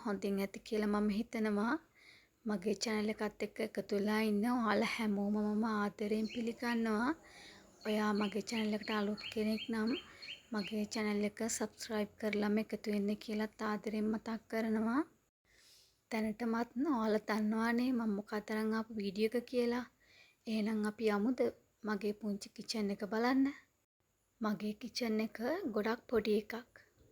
හොඳින් ඇති කියලා මම හිතනවා. මගේ channel එකත් එක්ක එකතු වෙලා ඉන්න ඔයාලා හැමෝම මම ආදරෙන් පිළිගන්නවා. ඔයා මගේ channel එකට අලුත් කෙනෙක් නම් මගේ channel එක subscribe කරලාම එකතු වෙන්න කියලා ආදරෙන් මතක් කරනවා. දැනටමත් ඔයාලා දන්නවානේ මම මොකක්ද අරන් ආපු වීඩියෝ එක කියලා. එහෙනම් අපි යමුද මගේ පුංචි kitchen එක බලන්න. මගේ kitchen එක ගොඩක් පොඩි එකක්.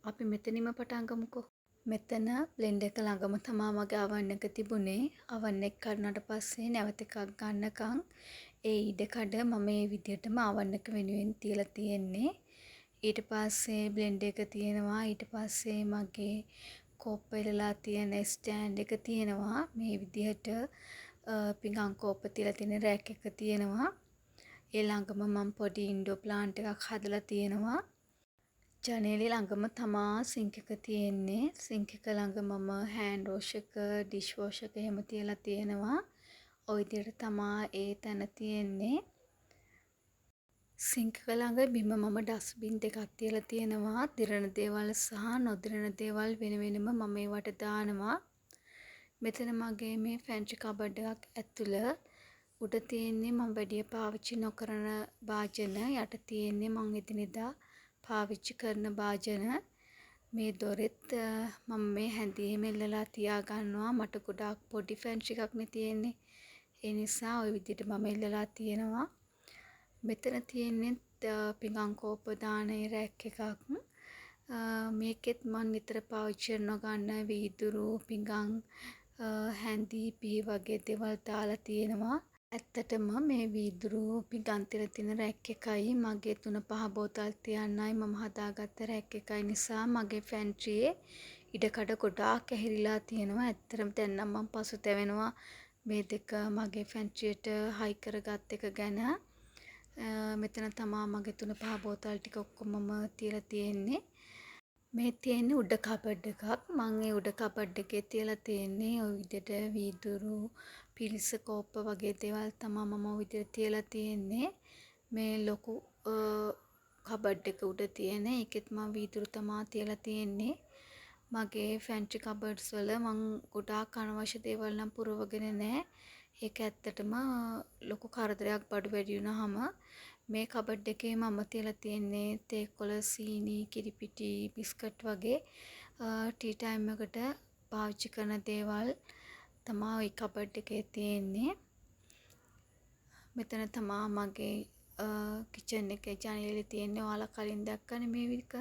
අපි මෙතනින්ම පටන් ගමුකෝ. මෙතන බ්ලෙන්ඩර් එක ළඟම තමයි මගේ oven එක තිබුණේ. oven එක කඩනට පස්සේ නැවත එකක් ගන්නකම් ඒ ඉඩකඩ මම මේ විදිහටම oven එක වෙනුවෙන් තියලා තියෙන්නේ. ඊට පස්සේ බ්ලෙන්ඩර් එක තියෙනවා. ඊට පස්සේ මගේ කෝප්ප එලලා තියෙන ස්ටෑන්ඩ් එක තියෙනවා. මේ විදිහට පිඟන් කෝප්ප තියලා තියෙන රෑක් එක තියෙනවා. ඒ ළඟම මම පොඩි ඉන්ඩෝ ප්ලාන්ට් එකක් හදලා තියෙනවා. ජනේලෙ ළඟම තමා සිංක් එක තියෙන්නේ. සිංක් එක ළඟ මම හෑන්ඩ් වොෂ් එක, ඩිෂ් වොෂ් එක එහෙම තියලා තියෙනවා. ওই විදිහට තමා ඒ තැන තියෙන්නේ. සිංක් එක ළඟ බිම මම ඩස්ට්බින් දෙකක් තියලා තියෙනවා. දිරන දේවල් සහ නොදිරන දේවල් වෙන වෙනම මම ඒවට දානවා. මෙතන මගේ මේ ෆැන්ට්‍රි කබඩ් එකක් ඇතුළ උඩ තියෙන්නේ මම වැඩිය පාවිච්චි නොකරන භාජන. යට තියෙන්නේ මම එදිනෙදා පාවිච්චි කරන භාජන. මේ දොරෙත් මම මේ හැන්දියෙම එල්ලලා තියා ගන්නවා. මට ගොඩාක් පොඩි ෆැන්ට්‍රි එකක්නේ තියෙන්නේ. ඒ නිසා ওই විදිහට මම එල්ලලා තියෙනවා. මෙතන තියෙන්නේ පිඟන් කෝප්ප දාන රෑක් එකක්. මේකෙත් මම නිතර පාවිච්චි නොගන්න වීදුරු, පිඟන්, හැන්දි, පිහි වගේ දේවල් දාලා තියෙනවා. ඇත්තටම මේ වීදුරු පිඟන් තියලා තියෙන රැක් එකයි මගේ 3-5 බෝතල් තියන්නයි මම හදාගත්ත රැක් එකයි නිසා මගේ ෆැන්ට්‍රියේ ඉඩකඩ ගොඩාක් ඇහිරිලා තියෙනවා. ඇත්තටම දැන් නම් මම පසුතැවෙනවා මේ දෙක මගේ ෆැන්ට්‍රියට හයි කරගත් එක ගැන. මෙතන තමා මගේ 3-5 බෝතල් ටික ඔක්කොමම තියලා තියෙන්නේ. මේ තියෙන්නේ උඩ කබඩ් එකක්. මම ඒ උඩ කබඩ් එකේ තියලා තියෙන්නේ ওই විදිහට වීදුරු, පිරිස කෝප්ප වගේ දේවල් තමයි මම ওই විදිහට තියලා තියෙන්නේ. මේ ලොකු කබඩ් එක උඩ තියෙන ඒකෙත් මම වීදුරු තමයි තියලා තියෙන්නේ. මගේ ෆැන්ට්‍රි කබඩ්ස් වල මම ගොඩාක් අනවශ්‍ය දේවල් නම් පුරවගෙන නැහැ. ඒක ඇත්තටම ලොකු කරදරයක් බඩු වැඩි වුණාම මේ කබඩ් එකේ මම තියලා තියෙන්නේ තේකොළ, සීනි, කිරිපිටි, බිස්කට් වගේ ටී ටයිම් එකට පාවිච්චි කරන දේවල් තමයි ওই කබඩ් එකේ තියෙන්නේ. මෙතන තමයි මගේ කිචන් එකේ ජනේලෙ තියෙන්නේ. ඔයාලා කලින් දැක්කනේ මේ විදිහක.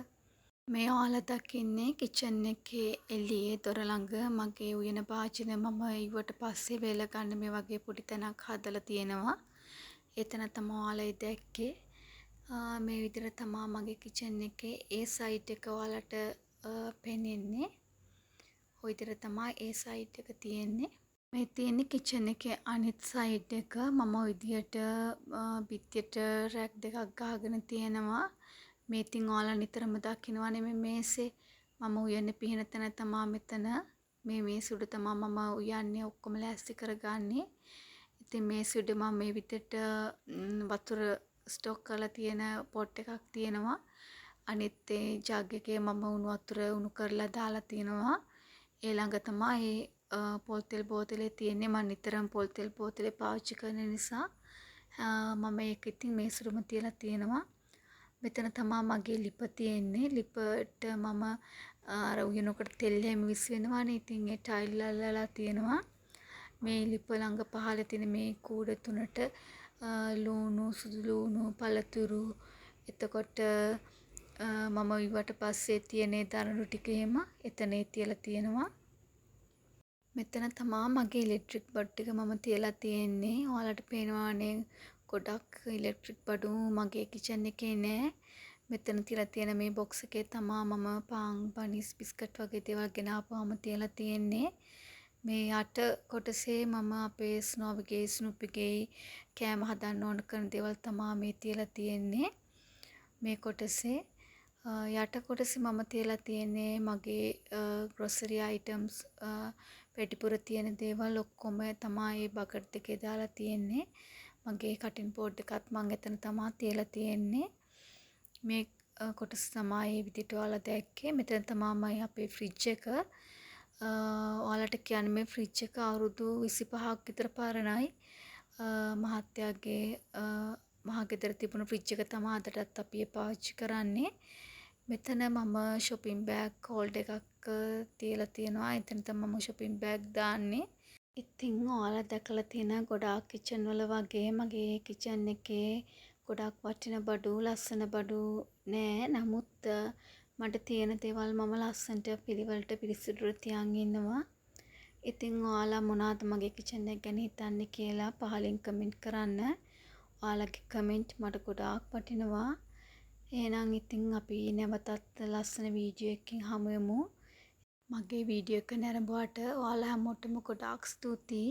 මේ ඔයාලා දකින්නේ කිචන් එකේ එළියේ දොර ළඟ මගේ උයන භාජන මම ඉවට පස්සේ වේල ගන්න මේ වගේ පොඩි තැනක් හදලා තියෙනවා. එතන තමයි ඔයාලා දැක්කේ. මේ විදිහට තමයි මගේ කිචන් එකේ ඒ සයිඩ් එක ඔයාලට පෙනෙන්නේ. ওই විදිහට තමයි ඒ සයිඩ් එක තියෙන්නේ. මේ තියෙන්නේ කිචන් එකේ අනිත් සයිඩ් එක. මම ওই විදිහට බිත්තියට රැක් දෙකක් ගහගෙන තියෙනවා. මේ ඉතින් ඔයාලා නිතරම දකින්නවනේ මේ මේසේ. මම උයන්නේ පිහින තැන තමයි මෙතන. මේ මේස උඩ තමයි මම උයන්නේ ඔක්කොම ලෑස්ති කරගන්නේ. ඉතින් මේස උඩ මම මේ විදිහට වතුර ස්ටොක් කරලා තියෙන පොට් එකක් තියෙනවා. අනිත් ඒ ජග් එකේ මම උණු වතුර උණු කරලා දාලා තියෙනවා. ඒ ළඟ තමයි පොල් තෙල් බෝතලේ තියෙන්නේ. මම නිතරම පොල් තෙල් බෝතලේ පාවිච්චි කරන නිසා මම ඒක ඉතින් මේසුරුම තියලා තියෙනවා. මෙතන තමයි මගේ ලිප තියෙන්නේ. ලිපට මම අර උයනකට තෙල් එහෙම විසි වෙනවානේ. ඉතින් ඒ ටයිල් අල්ලලා තියෙනවා. මේ ලිප ළඟ පහළ තියෙන මේ කූඩ තුනට ලුණු, සුදු ලුණු, පළතුරු, එතකොට මම ඉවට පස්සේ තියෙන දරණු ටික එහෙම එතන තියලා තියෙනවා. මෙතන තමා මගේ ඉලෙක්ට්‍රික් බඩ් එක මම තියලා තියෙන්නේ. ඔයාලට පේනවානේ ගොඩක් ඉලෙක්ට්‍රික් බඩු මගේ කිචන් එකේ නෑ. මෙතන තියලා තියෙන මේ බොක්ස් එකේ තමා මම පාන්, බනිස්, බිස්කට් වගේ දේවල් ගෙනාපුවාම තියලා තියෙන්නේ. මේ යට කොටසේ මම අපේ ස්නෝවිගේ, ස්නූපිගේ කෑම හදන්න ඕන කරන දේවල් තමා මේ තියලා තියෙන්නේ. මේ කොටසේ යට කොටසේ මම තියලා තියෙන්නේ මගේ ග්‍රොසරි අයිටම්ස් වැඩිපුර තියෙන දේවල් ඔක්කොම තමයි මේ බකට් එකේ දාලා තියෙන්නේ. මගේ කටින් බෝඩ් එකත් මම එතන තමයි තියලා තියෙන්නේ. මේ කොටස තමයි මේ විදිහට ඔයාලා දැක්කේ. මෙතන තමයි අපේ ෆ්‍රිජ් එක. ඔයාලට කියන්න මේ ෆ්‍රිජ් එක අවුරුදු 25ක් විතර පරණයි. මහත්තයාගේ මහගෙදර තිබුණු ෆ්‍රිජ් එක තමයි අදටත් අපි පාවිච්චි කරන්නේ. මෙතන මම shopping bag hold එකක් තියලා තියෙනවා. එතන තමයි මම shopping bag දාන්නේ. ඉතින් ඔයාලා දැකලා තියෙන ගොඩාක් කිචන් වල වගේ මගේ කිචන් එකේ ගොඩාක් වටින බඩු ලස්සන බඩු නෑ. නමුත් මට තියෙන දේවල් මම ලස්සනට පිළිවෙලට පිරිසිදුට තියන් ඉන්නවා. ඉතින් ඔයාලා මොනවද මගේ කිචන් එක ගැන හිතන්නේ කියලා පහලින් කමෙන්ට් කරන්න. ඔයාලගේ කමෙන්ට් මට ගොඩාක් වටිනවා. එහෙනම් ඉතින් අපි නැවතත් ලස්සන වීඩියෝ එකකින් හමු වෙමු. මගේ වීඩියෝ එක නැරඹුවාට ඔයාලා හැමෝටම ගොඩාක් ස්තුතියි.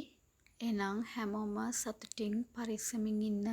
එහෙනම් හැමෝම සතුටින් පරිස්සමින් ඉන්න.